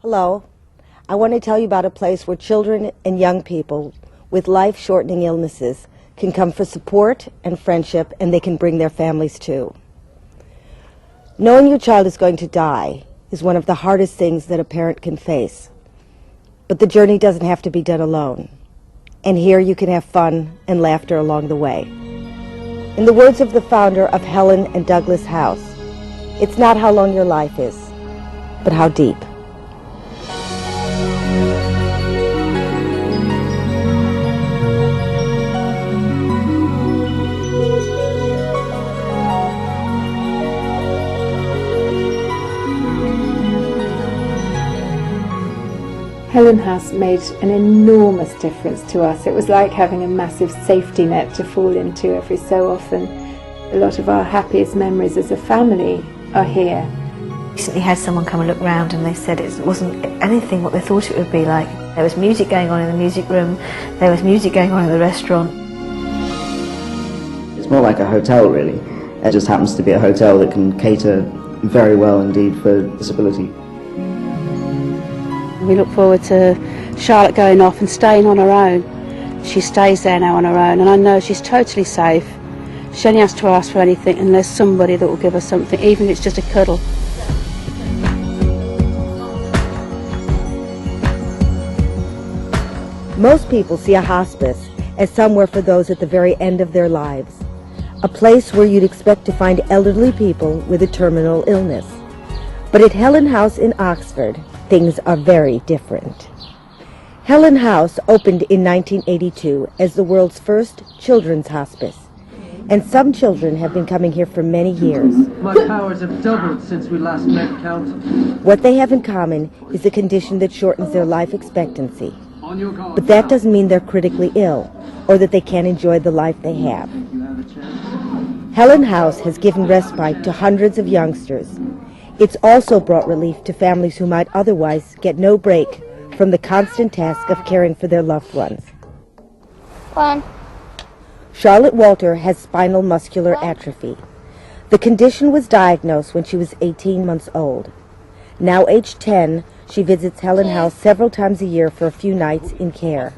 Hello. I want to tell you about a place where children and young people with life-shortening illnesses can come for support and friendship, and they can bring their families too. Knowing your child is going to die is one of the hardest things that a parent can face. But the journey doesn't have to be done alone. And here you can have fun and laughter along the way. In the words of the founder of Helen and Douglas House, it's not how long your life is, but how deep. Helen House made an enormous difference to us. It was like having a massive safety net to fall into every so often. A lot of our happiest memories as a family are here. Recently had someone come and look round, and they said it wasn't anything what they thought it would be like. There was music going on in the music room, there was music going on in the restaurant. It's more like a hotel really. It just happens to be a hotel that can cater very well indeed for disability. We look forward to Charlotte going off and staying on her own. She stays there now on her own, and I know she's totally safe. She only has to ask for anything, and there's somebody that will give her something, even if it's just a cuddle. Most people see a hospice as somewhere for those at the very end of their lives, a place where you'd expect to find elderly people with a terminal illness. But at Helen House in Oxford, things are very different. Helen House opened in 1982 as the world's first children's hospice, and some children have been coming here for many years. My powers have doubled since we last met count. What they have in common is a condition that shortens their life expectancy. But that doesn't mean they're critically ill, or that they can't enjoy the life they have. Helen House has given respite to hundreds of youngsters. It's also brought relief to families who might otherwise get no break from the constant task of caring for their loved ones. Charlotte Walter has spinal muscular atrophy. The condition was diagnosed when she was 18 months old. Now aged 10, she visits Helen House several times a year for a few nights in care.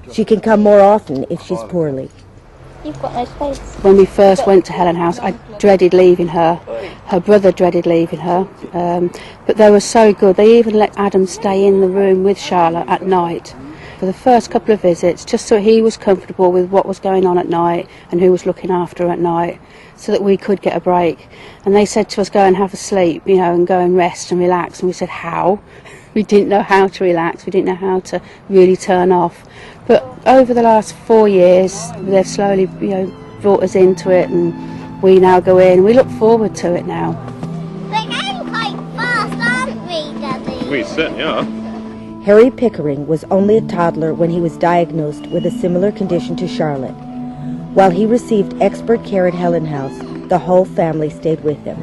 She can come more often if she's poorly. You've got no space. When we first went to Helen House, I dreaded leaving her. Her brother dreaded leaving her. But they were so good. They even let Adam stay in the room with Charlotte at night for the first couple of visits, just so he was comfortable with what was going on at night and who was looking after her at night, so that we could get a break. And they said to us, go and have a sleep, and go and rest and relax. And we said, how? We didn't know how to relax. We didn't know how to really turn off. But over the last 4 years, they've slowly, brought us into it, and we now go in. We look forward to it now. We're going quite fast, aren't we, Daddy? We certainly are. Harry Pickering was only a toddler when he was diagnosed with a similar condition to Charlotte. While he received expert care at Helen House, the whole family stayed with him.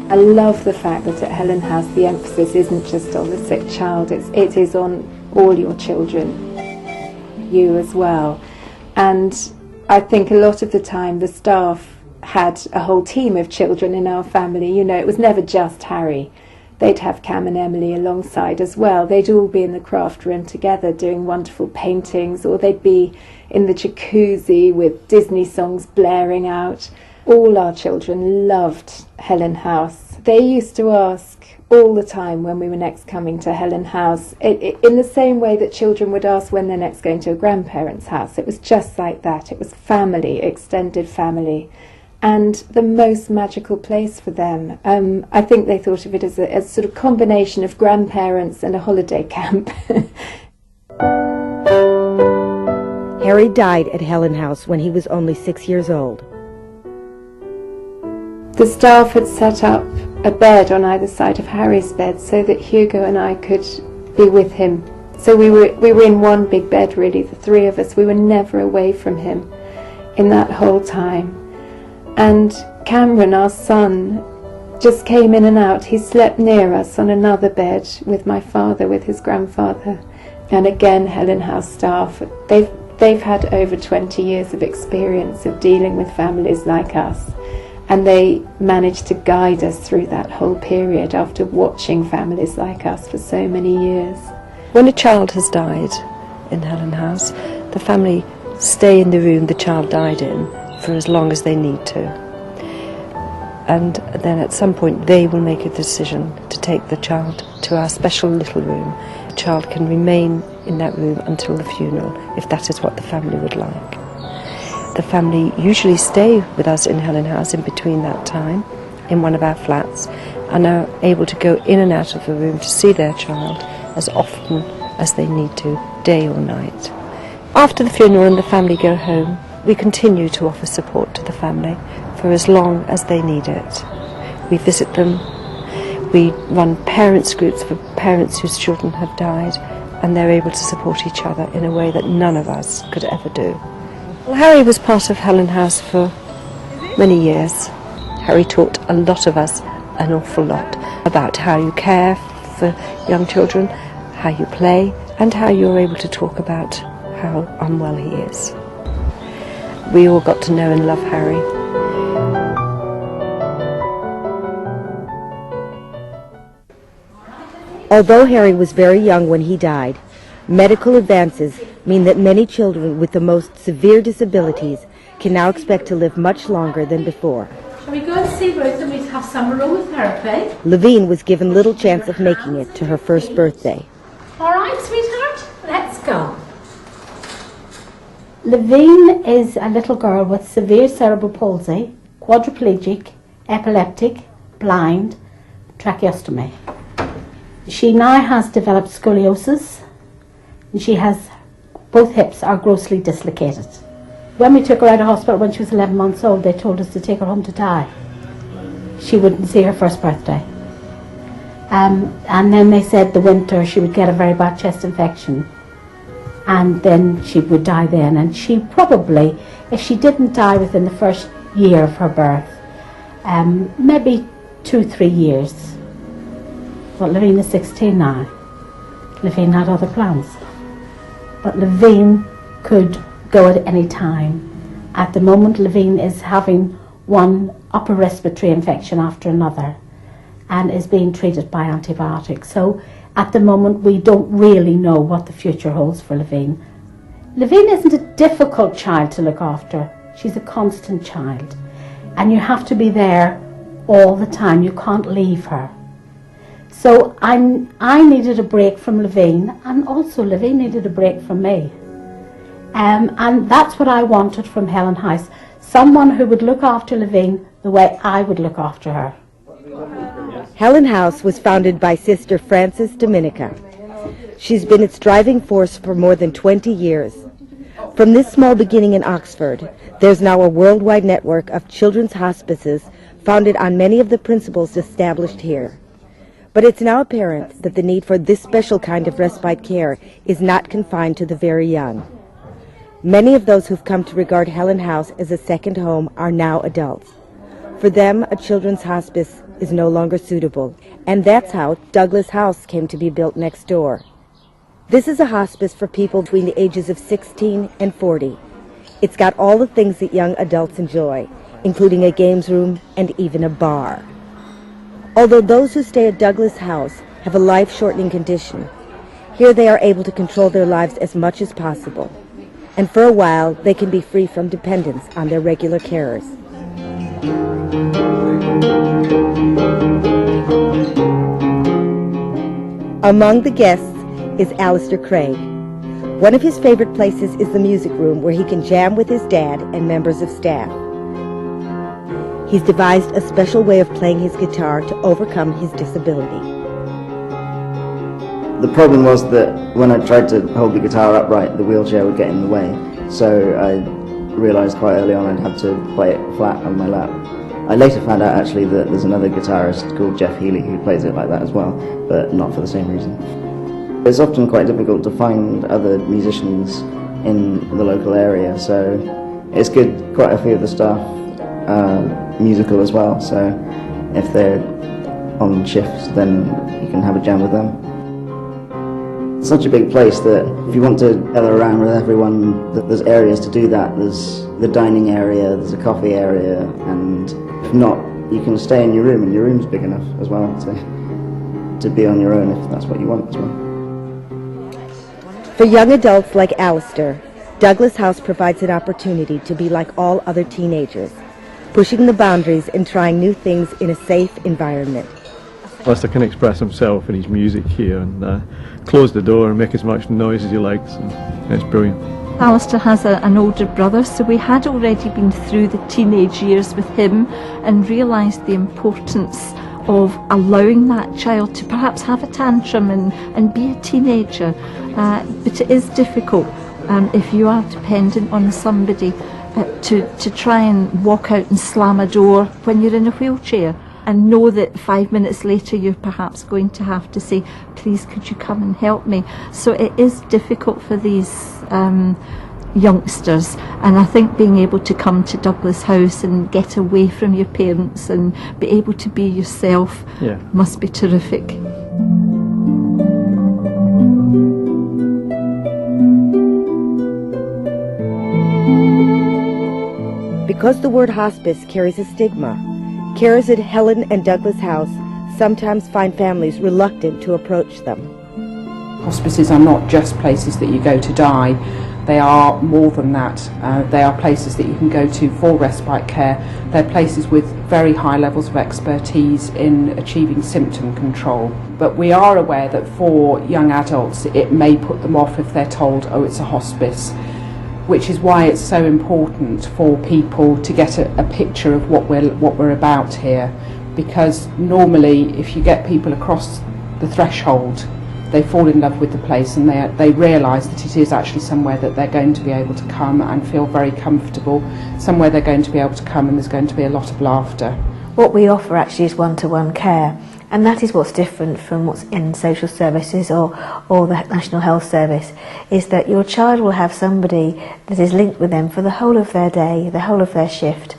I love the fact that at Helen House the emphasis isn't just on the sick child, it is on all your children, you as well. And I think a lot of the time the staff had a whole team of children in our family. It was never just Harry. They'd have Cam and Emily alongside as well. They'd all be in the craft room together doing wonderful paintings, or they'd be in the jacuzzi with Disney songs blaring out. All our children loved Helen House. They used to ask all the time when we were next coming to Helen House, in the same way that children would ask when they're next going to a grandparent's house. It was just like that. It was family, extended family, and the most magical place for them. I think they thought of it as a sort of combination of grandparents and a holiday camp. Harry died at Helen House when he was only 6 years old. The staff had set up a bed on either side of Harry's bed so that Hugo and I could be with him. So we were in one big bed, really, the three of us. We were never away from him in that whole time. And Cameron, our son, just came in and out. He slept near us on another bed with my father, with his grandfather. And again, Helen House staff, they've had over 20 years of experience of dealing with families like us. And they managed to guide us through that whole period after watching families like us for so many years. When a child has died in Helen House, the family stay in the room the child died in for as long as they need to. And then at some point they will make a decision to take the child to our special little room. The child can remain in that room until the funeral, if that is what the family would like. The family usually stay with us in Helen House in between that time, in one of our flats, and are able to go in and out of the room to see their child as often as they need to, day or night. After the funeral and the family go home, we continue to offer support to the family for as long as they need it. We visit them, we run parents groups for parents whose children have died, and they're able to support each other in a way that none of us could ever do. Well, Harry was part of Helen House for many years. Harry taught a lot of us an awful lot about how you care for young children, how you play, and how you're able to talk about how unwell he is. We all got to know and love Harry. Although Harry was very young when he died, medical advances mean that many children with the most severe disabilities can now expect to live much longer than before. Shall we go and see Ruth and we have some aromatherapy? Levine was given little chance of making it to her first birthday. All right, sweetheart, let's go. Levine is a little girl with severe cerebral palsy, quadriplegic, epileptic, blind, tracheostomy. She now has developed scoliosis, and she has both hips are grossly dislocated. When we took her out of hospital when she was 11 months old, they told us to take her home to die. She wouldn't see her first birthday. And then they said the winter she would get a very bad chest infection, and then she would die then. And she probably, if she didn't die within the first year of her birth, maybe 2-3 years. But Levine is 16 now. Levine had other plans. But Levine could go at any time. At the moment, Levine is having one upper respiratory infection after another and is being treated by antibiotics. So at the moment, we don't really know what the future holds for Levine. Levine isn't a difficult child to look after. She's a constant child. And you have to be there all the time. You can't leave her. So I needed a break from Levine, and also Levine needed a break from me. And that's what I wanted from Helen House. Someone who would look after Levine the way I would look after her. Helen House was founded by Sister Frances Dominica. She's been its driving force for more than 20 years. From this small beginning in Oxford, there's now a worldwide network of children's hospices founded on many of the principles established here. But it's now apparent that the need for this special kind of respite care is not confined to the very young. Many of those who've come to regard Helen House as a second home are now adults. For them, a children's hospice is no longer suitable, and that's how Douglas House came to be built next door. This is a hospice for people between the ages of 16 and 40. It's got all the things that young adults enjoy, including a games room and even a bar. Although those who stay at Douglas House have a life-shortening condition, here they are able to control their lives as much as possible. And for a while, they can be free from dependence on their regular carers. Among the guests is Alistair Craig. One of his favorite places is the music room, where he can jam with his dad and members of staff. He's devised a special way of playing his guitar to overcome his disability. The problem was that when I tried to hold the guitar upright, the wheelchair would get in the way. So I realised quite early on I'd have to play it flat on my lap. I later found out actually that there's another guitarist called Jeff Healy who plays it like that as well, but not for the same reason. It's often quite difficult to find other musicians in the local area, so it's good quite a few of the staff musical as well, so if they're on shifts then you can have a jam with them. It's such a big place that if you want to gather around with everyone, there's areas to do that. There's the dining area, there's a coffee area, and if not, you can stay in your room, and your room's big enough as well to be on your own if that's what you want as well. For young adults like Alistair, Douglas House provides an opportunity to be like all other teenagers, pushing the boundaries and trying new things in a safe environment. Alistair can express himself in his music here and close the door and make as much noise as he likes, and it's brilliant. Alistair has an older brother, so we had already been through the teenage years with him and realised the importance of allowing that child to perhaps have a tantrum and be a teenager. But it is difficult if you are dependent on somebody to try and walk out and slam a door when you're in a wheelchair and know that 5 minutes later you're perhaps going to have to say, please could you come and help me. So it is difficult for these youngsters, and I think being able to come to Douglas House and get away from your parents and be able to be yourself must be terrific. Because the word hospice carries a stigma, carers at Helen and Douglas House sometimes find families reluctant to approach them. Hospices are not just places that you go to die. They are more than that. They are places that you can go to for respite care. They're places with very high levels of expertise in achieving symptom control. But we are aware that for young adults it may put them off if they're told, oh, it's a hospice, which is why it's so important for people to get a picture of what we're about here. Because normally if you get people across the threshold, they fall in love with the place and they realise that it is actually somewhere that they're going to be able to come and feel very comfortable, somewhere they're going to be able to come and there's going to be a lot of laughter. What we offer actually is one-to-one care, and that is what's different from what's in social services or the National Health Service, is that your child will have somebody that is linked with them for the whole of their day, the whole of their shift,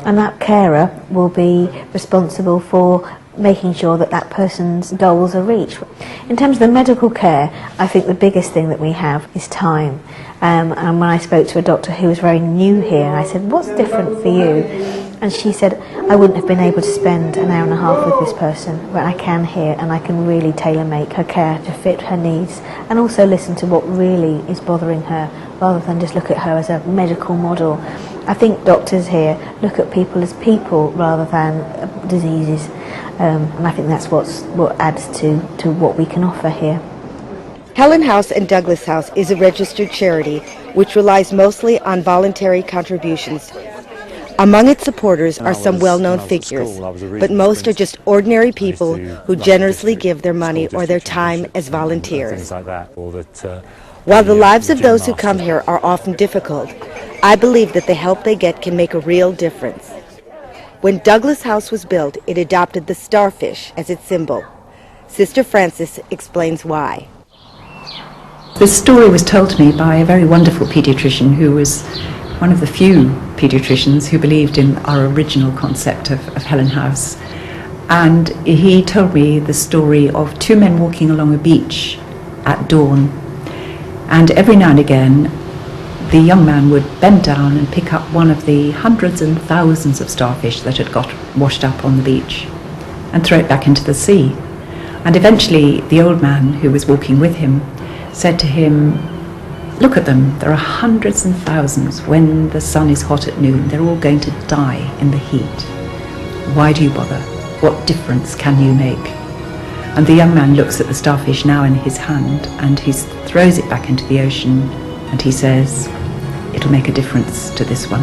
and that carer will be responsible for making sure that that person's goals are reached. In terms of the medical care, I think the biggest thing that we have is time. And when I spoke to a doctor who was very new here, I said, what's different for you? And she said, I wouldn't have been able to spend an hour and a half with this person, but I can here and I can really tailor-make her care to fit her needs and also listen to what really is bothering her rather than just look at her as a medical model. I think doctors here look at people as people rather than diseases. And I think that's what adds to what we can offer here. Helen House and Douglas House is a registered charity which relies mostly on voluntary contributions. Among its supporters are some well-known figures, but most are just ordinary people who generously give their money or their time as volunteers. While the lives of those who come here are often difficult, I believe that the help they get can make a real difference. When Douglas House was built, it adopted the starfish as its symbol. Sister Frances explains why. This story was told to me by a very wonderful paediatrician who was one of the few paediatricians who believed in our original concept of Helen House. And he told me the story of two men walking along a beach at dawn. And every now and again, the young man would bend down and pick up one of the hundreds and thousands of starfish that had got washed up on the beach and throw it back into the sea. And eventually the old man who was walking with him said to him, look at them, there are hundreds and thousands. When the sun is hot at noon, they're all going to die in the heat. Why do you bother? What difference can you make? And the young man looks at the starfish now in his hand and he throws it back into the ocean and he says, it'll make a difference to this one.